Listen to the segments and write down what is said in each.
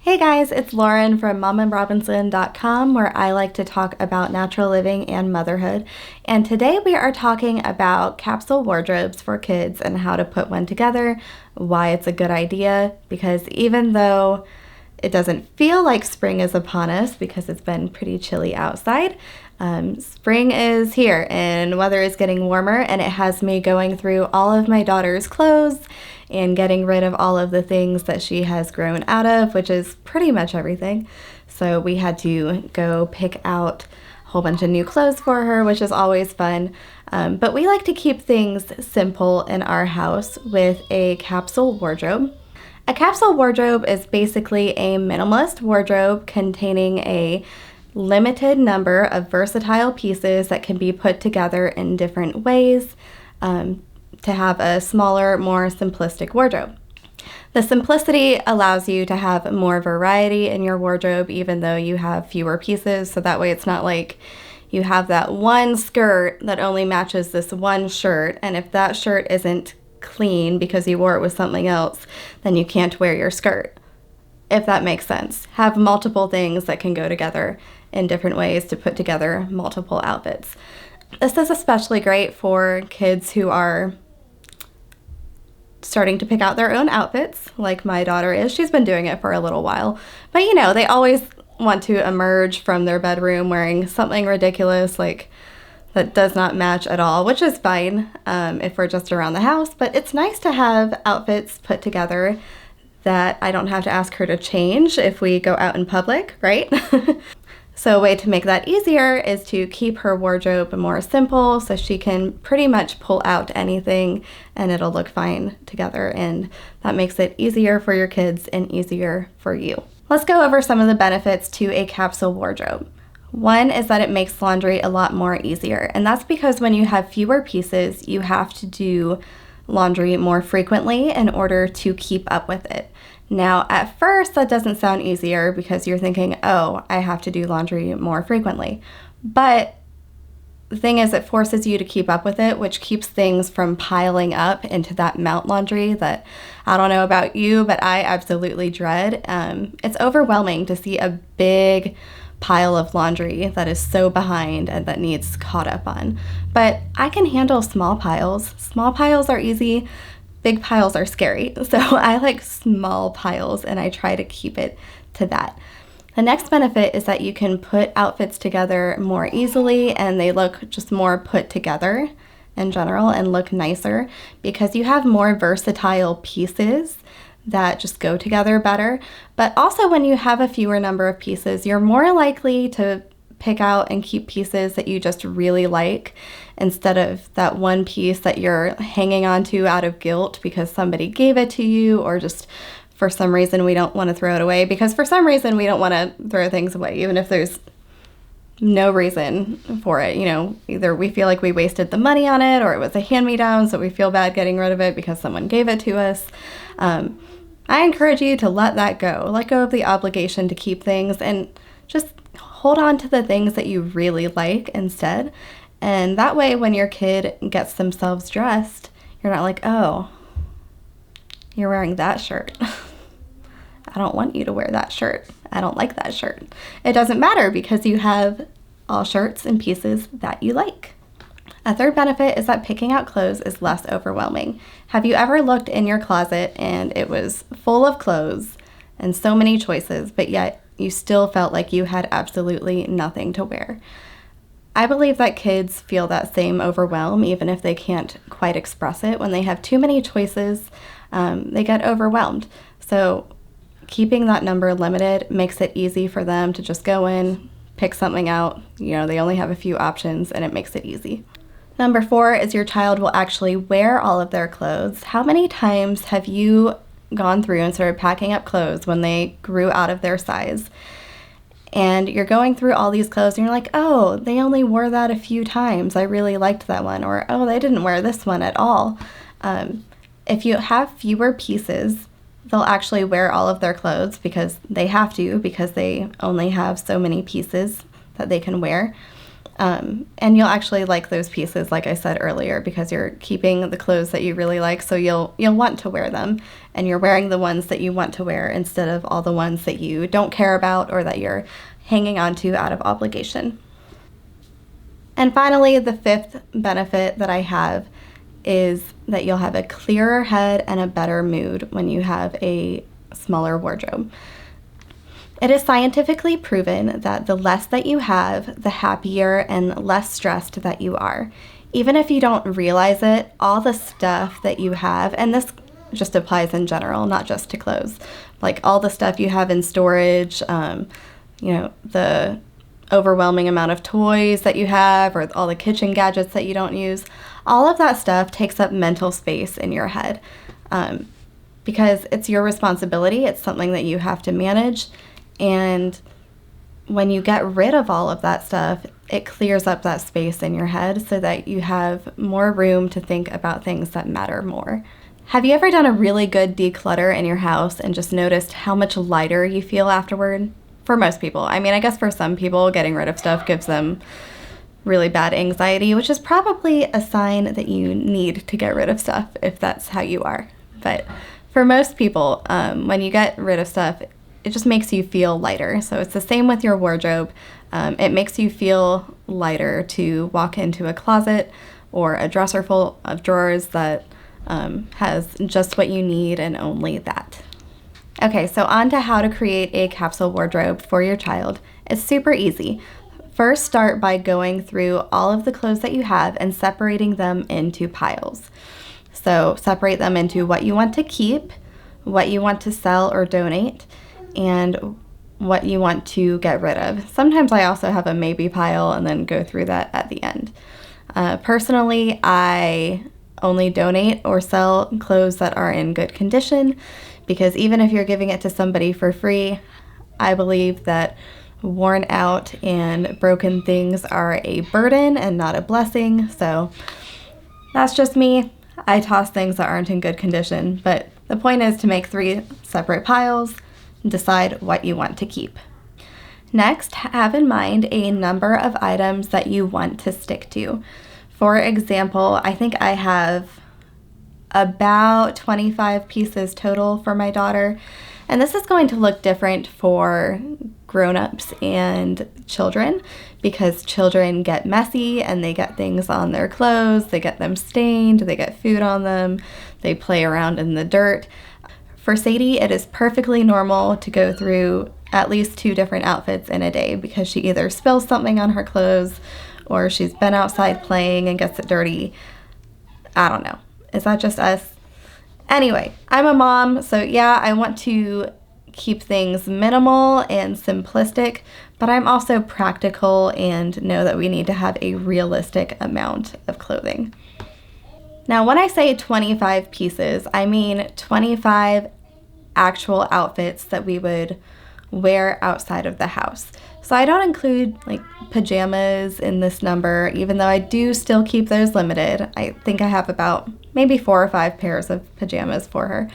Hey guys, it's Lauren from momandrobinson.com, where I like to talk about natural living and motherhood. And today we are talking about capsule wardrobes for kids and how to put one together, why it's a good idea, because even though it doesn't feel like spring is upon us because it's been pretty chilly outside, spring is here and weather is getting warmer, and it has me going through all of my daughter's clothes and getting rid of all of the things that she has grown out of, which is pretty much everything. So we had to go pick out a whole bunch of new clothes for her, which is always fun. But we like to keep things simple in our house with a capsule wardrobe. A capsule wardrobe is basically a minimalist wardrobe containing a limited number of versatile pieces that can be put together in different ways to have a smaller, more simplistic wardrobe. The simplicity allows you to have more variety in your wardrobe, even though you have fewer pieces. So that way it's not like you have that one skirt that only matches this one shirt, and if that shirt isn't clean because you wore it with something else, then you can't wear your skirt, if that makes sense. Have multiple things that can go together in different ways to put together multiple outfits. This is especially great for kids who are starting to pick out their own outfits, like my daughter is. She's been doing it for a little while, but you know, they always want to emerge from their bedroom wearing something ridiculous like that does not match at all, which is fine if we're just around the house, but it's nice to have outfits put together that I don't have to ask her to change if we go out in public, right? So a way to make that easier is to keep her wardrobe more simple so she can pretty much pull out anything and it'll look fine together, and that makes it easier for your kids and easier for you. Let's go over some of the benefits to a capsule wardrobe. One is that it makes laundry a lot more easier, and that's because when you have fewer pieces, you have to do laundry more frequently in order to keep up with it. Now, at first, that doesn't sound easier because you're thinking, oh, I have to do laundry more frequently. But the thing is, it forces you to keep up with it, which keeps things from piling up into that mount laundry that I don't know about you, but I absolutely dread. It's overwhelming to see a big pile of laundry that is so behind and that needs caught up on. But I can handle small piles. Small piles are easy. Big piles are scary. So I like small piles and I try to keep it to that. The next benefit is that you can put outfits together more easily and they look just more put together in general and look nicer because you have more versatile pieces that just go together better. But also when you have a fewer number of pieces, you're more likely to pick out and keep pieces that you just really like instead of that one piece that you're hanging on to out of guilt because somebody gave it to you, or just for some reason we don't want to throw it away, because for some reason we don't want to throw things away even if there's no reason for it. You know, either we feel like we wasted the money on it or it was a hand-me-down, so we feel bad getting rid of it because someone gave it to us. I encourage you to let that go. Let go of the obligation to keep things and just hold on to the things that you really like instead. And that way, when your kid gets themselves dressed, you're not like, oh, you're wearing that shirt. I don't want you to wear that shirt. I don't like that shirt. It doesn't matter because you have all shirts and pieces that you like. A third benefit is that picking out clothes is less overwhelming. Have you ever looked in your closet and it was full of clothes and so many choices, but yet you still felt like you had absolutely nothing to wear? I believe that kids feel that same overwhelm even if they can't quite express it. When they have too many choices, they get overwhelmed. So keeping that number limited makes it easy for them to just go in, pick something out. You know, they only have a few options and it makes it easy. Number 4 is your child will actually wear all of their clothes. How many times have you gone through and started packing up clothes when they grew out of their size? And you're going through all these clothes and you're like, oh, they only wore that a few times. I really liked that one. Or, oh, they didn't wear this one at all. If you have fewer pieces, they'll actually wear all of their clothes because they have to, because they only have so many pieces that they can wear. And you'll actually like those pieces, like I said earlier, because you're keeping the clothes that you really like, so you'll want to wear them, and you're wearing the ones that you want to wear instead of all the ones that you don't care about or that you're hanging on to out of obligation. And finally, the fifth benefit that I have is that you'll have a clearer head and a better mood when you have a smaller wardrobe. It is scientifically proven that the less that you have, the happier and less stressed that you are. Even if you don't realize it, all the stuff that you have, and this just applies in general, not just to clothes, like all the stuff you have in storage, the overwhelming amount of toys that you have, or all the kitchen gadgets that you don't use, all of that stuff takes up mental space in your head, because it's your responsibility. It's something that you have to manage. And when you get rid of all of that stuff, it clears up that space in your head so that you have more room to think about things that matter more. Have you ever done a really good declutter in your house and just noticed how much lighter you feel afterward? For most people. I mean, I guess for some people, getting rid of stuff gives them really bad anxiety, which is probably a sign that you need to get rid of stuff if that's how you are. But for most people, when you get rid of stuff, it just makes you feel lighter. So it's the same with your wardrobe. It makes you feel lighter to walk into a closet or a dresser full of drawers that has just what you need and only that. Okay, so on to how to create a capsule wardrobe for your child. It's super easy. First, start by going through all of the clothes that you have and separating them into piles. So separate them into what you want to keep, what you want to sell or donate, and what you want to get rid of. Sometimes I also have a maybe pile and then go through that at the end. Personally, I only donate or sell clothes that are in good condition, because even if you're giving it to somebody for free, I believe that worn out and broken things are a burden and not a blessing. So that's just me. I toss things that aren't in good condition, but the point is to make 3 separate piles and decide what you want to keep. Next, have in mind a number of items that you want to stick to. For example, I think I have about 25 pieces total for my daughter, and this is going to look different for grown-ups and children, because children get messy and they get things on their clothes, they get them stained, they get food on them, they play around in the dirt. For Sadie, it is perfectly normal to go through at least 2 different outfits in a day, because she either spills something on her clothes or she's been outside playing and gets it dirty. I don't know. Is that just us? Anyway, I'm a mom, so yeah, I want to keep things minimal and simplistic, but I'm also practical and know that we need to have a realistic amount of clothing. Now, when I say 25 pieces, I mean 25 actual outfits that we would wear outside of the house. So I don't include like pajamas in this number, even though I do still keep those limited. I think I have about maybe 4 or 5 pairs of pajamas for her.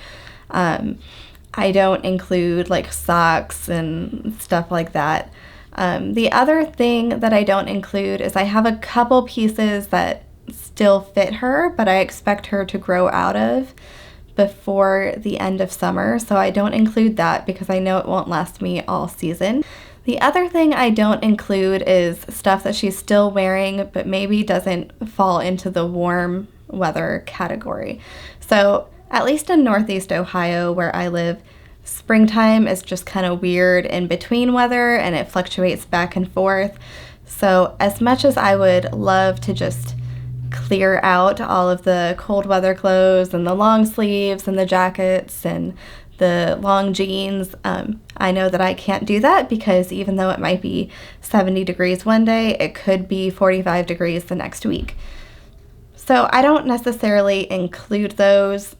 I don't include like socks and stuff like that. The other thing that I don't include is I have a couple pieces that still fit her, but I expect her to grow out of before the end of summer, so I don't include that because I know it won't last me all season. The other thing I don't include is stuff that she's still wearing but maybe doesn't fall into the warm weather category. So at least in Northeast Ohio where I live, springtime is just kind of weird in between weather and it fluctuates back and forth. So as much as I would love to just clear out all of the cold weather clothes and the long sleeves and the jackets and the long jeans, I know that I can't do that because even though it might be 70 degrees one day, it could be 45 degrees the next week. So I don't necessarily include those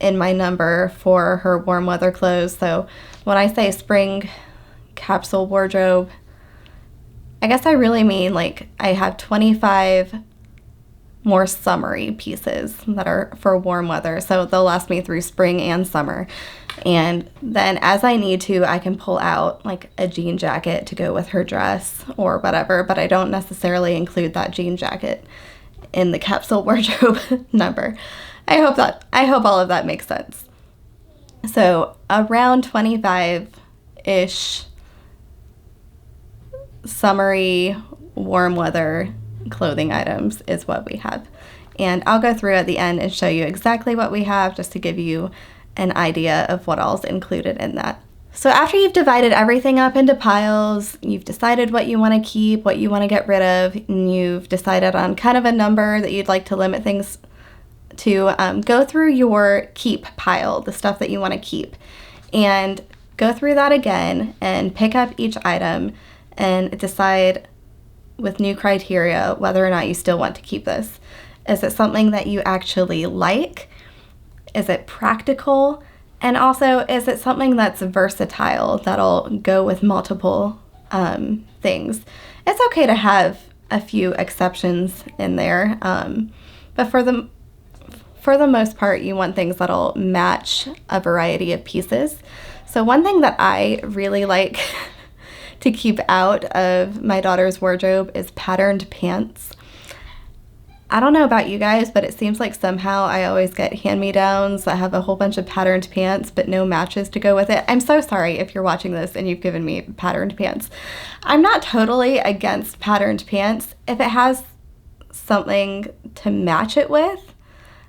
in my number for her warm weather clothes. So when I say spring capsule wardrobe, I guess I really mean like I have 25 more summery pieces that are for warm weather. So they'll last me through spring and summer. And then as I need to, I can pull out like a jean jacket to go with her dress or whatever, but I don't necessarily include that jean jacket in the capsule wardrobe number. I hope all of that makes sense. So around 25-ish summery warm weather clothing items is what we have. And I'll go through at the end and show you exactly what we have just to give you an idea of what all's included in that. So after you've divided everything up into piles, you've decided what you want to keep, what you want to get rid of, and you've decided on kind of a number that you'd like to limit things to, go through your keep pile, the stuff that you want to keep, and go through that again and pick up each item and decide with new criteria whether or not you still want to keep this. Is it something that you actually like? Is it practical? And also, is it something that's versatile that'll go with multiple things? It's okay to have a few exceptions in there, but for the most part, you want things that'll match a variety of pieces. So one thing that I really like to keep out of my daughter's wardrobe is patterned pants. I don't know about you guys, but it seems like somehow I always get hand-me-downs that have a whole bunch of patterned pants but no matches to go with it. I'm so sorry if you're watching this and you've given me patterned pants. I'm not totally against patterned pants if it has something to match it with.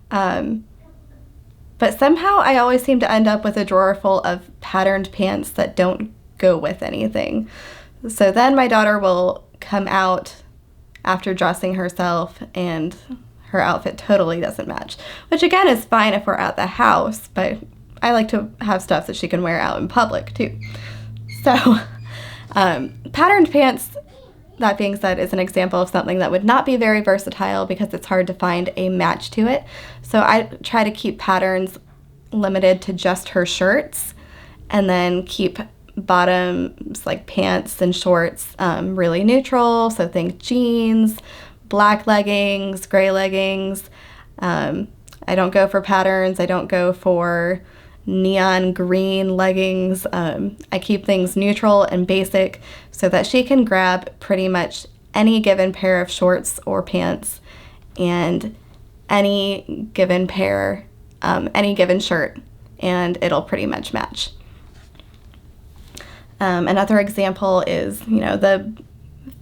But somehow I always seem to end up with a drawer full of patterned pants that don't go with anything. So then my daughter will come out after dressing herself and her outfit totally doesn't match, which again is fine if we're at the house, but I like to have stuff that she can wear out in public too. So patterned pants, that being said, is an example of something that would not be very versatile because it's hard to find a match to it. So I try to keep patterns limited to just her shirts, and then keep bottoms like pants and shorts really neutral. So think jeans, black leggings, gray leggings. I don't go for patterns. I don't go for neon green leggings. I keep things neutral and basic so that she can grab pretty much any given pair of shorts or pants and any given pair, any given shirt, and it'll pretty much match. Another example is, the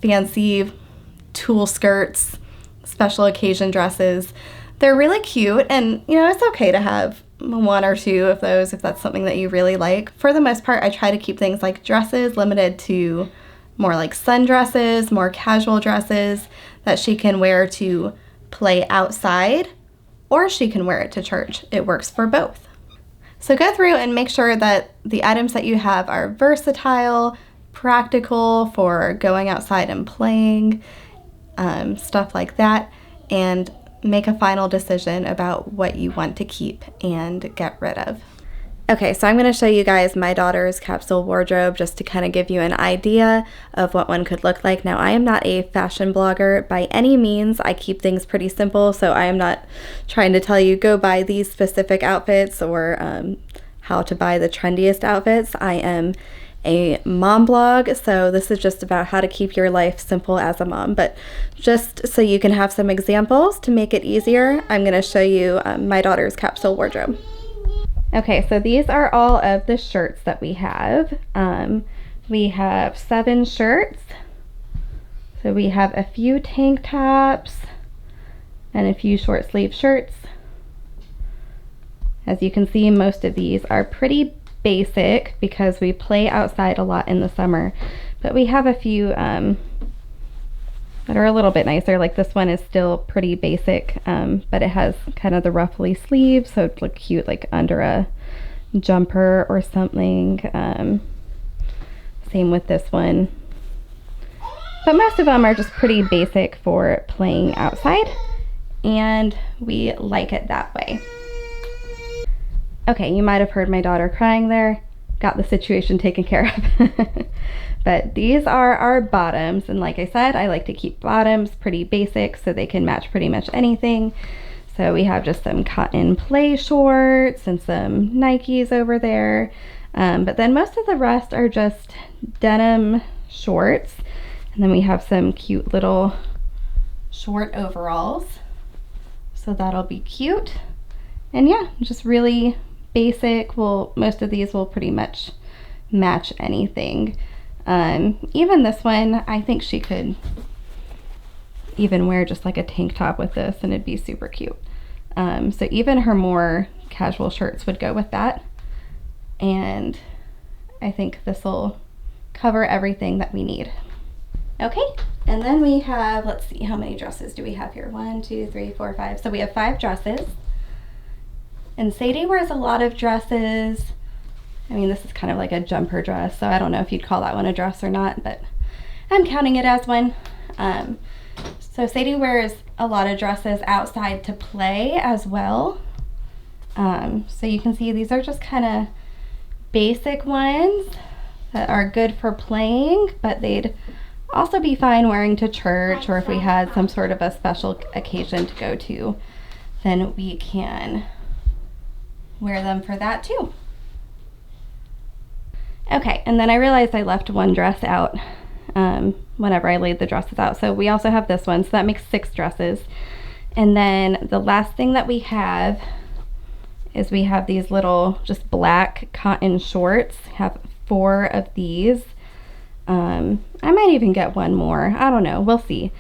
fancy tulle skirts, special occasion dresses. They're really cute, and, it's okay to have one or two of those if that's something that you really like. For the most part, I try to keep things like dresses limited to more like sundresses, more casual dresses that she can wear to play outside, or she can wear it to church. It works for both. So go through and make sure that the items that you have are versatile, practical for going outside and playing, stuff like that, and make a final decision about what you want to keep and get rid of. Okay, so I'm going to show you guys my daughter's capsule wardrobe just to kind of give you an idea of what one could look like. Now, I am not a fashion blogger by any means. I keep things pretty simple, so I am not trying to tell you go buy these specific outfits or how to buy the trendiest outfits. I am a mom blog, so this is just about how to keep your life simple as a mom. But just so you can have some examples to make it easier, I'm going to show you my daughter's capsule wardrobe. Okay, so these are all of the shirts that we have. We have 7 shirts. So we have a few tank tops and a few short sleeve shirts. As you can see, most of these are pretty basic because we play outside a lot in the summer. But we have a few that are a little bit nicer. Like this one is still pretty basic, but it has kind of the ruffly sleeves, so it looks cute like under a jumper or something. Same with this one. But most of them are just pretty basic for playing outside, and we like it that way. Okay, you might have heard my daughter crying there. got the situation taken care of. But these are our bottoms, and like I said, I like to keep bottoms pretty basic so they can match pretty much anything. So we have just some cotton play shorts and some Nikes over there. But then most of the rest are just denim shorts. And then we have some cute little short overalls. So that'll be cute. And yeah, just really basic. Well, most of these will pretty much match anything. Even this one, I think she could even wear just like a tank top with this and it'd be super cute. So even her more casual shirts would go with that. And I think this will cover everything that we need. Okay, and then we have, let's see, how many dresses do we have here? 1, 2, 3, 4, 5. So we have 5 dresses. And Sadie wears a lot of dresses. I mean, this is kind of like a jumper dress, so I don't know if you'd call that one a dress or not, but I'm counting it as one. So Sadie wears a lot of dresses outside to play as well. So you can see these are just kind of basic ones that are good for playing, but they'd also be fine wearing to church, or if we had some sort of a special occasion to go to, then we can wear them for that too. Okay, and then I realized I left one dress out whenever I laid the dresses out. So we also have this one, so that makes 6 dresses. And then the last thing that we have is we have these little just black cotton shorts. I have 4 of these. I might even get one more. I don't know. We'll see.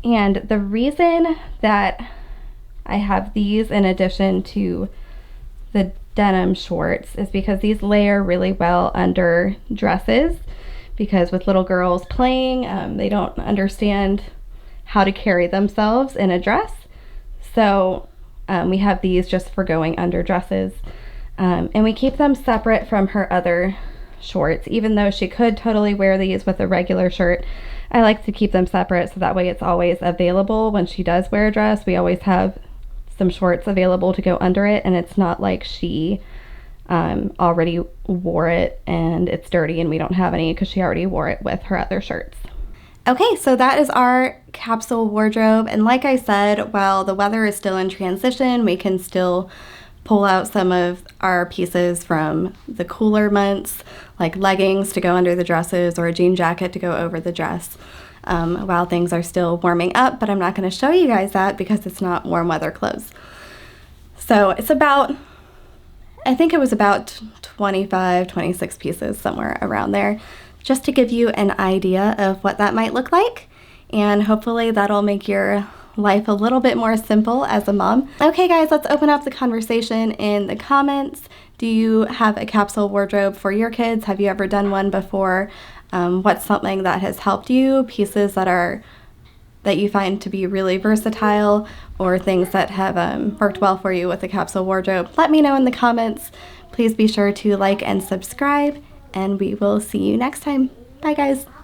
And the reason that I have these in addition to the denim shorts is because these layer really well under dresses, because with little girls playing, they don't understand how to carry themselves in a dress. So we have these just for going under dresses, and we keep them separate from her other shorts. Even though she could totally wear these with a regular shirt, I like to keep them separate so that way it's always available. When she does wear a dress, we always have some shorts available to go under it, and it's not like she already wore it and it's dirty and we don't have any, because she already wore it with her other shirts. Okay, so that is our capsule wardrobe, and like I said, while the weather is still in transition, we can still pull out some of our pieces from the cooler months, like leggings to go under the dresses or a jean jacket to go over the dress, while things are still warming up, but I'm not going to show you guys that because it's not warm weather clothes. So it's about, I think it was about 25, 26 pieces, somewhere around there, just to give you an idea of what that might look like, and hopefully that'll make your life a little bit more simple as a mom. Okay guys, let's open up the conversation in the comments. Do you have a capsule wardrobe for your kids? Have you ever done one before? What's something that has helped you? Pieces that you find to be really versatile, or things that have worked well for you with the capsule wardrobe? Let me know in the comments. Please be sure to like and subscribe, and we will see you next time. Bye guys.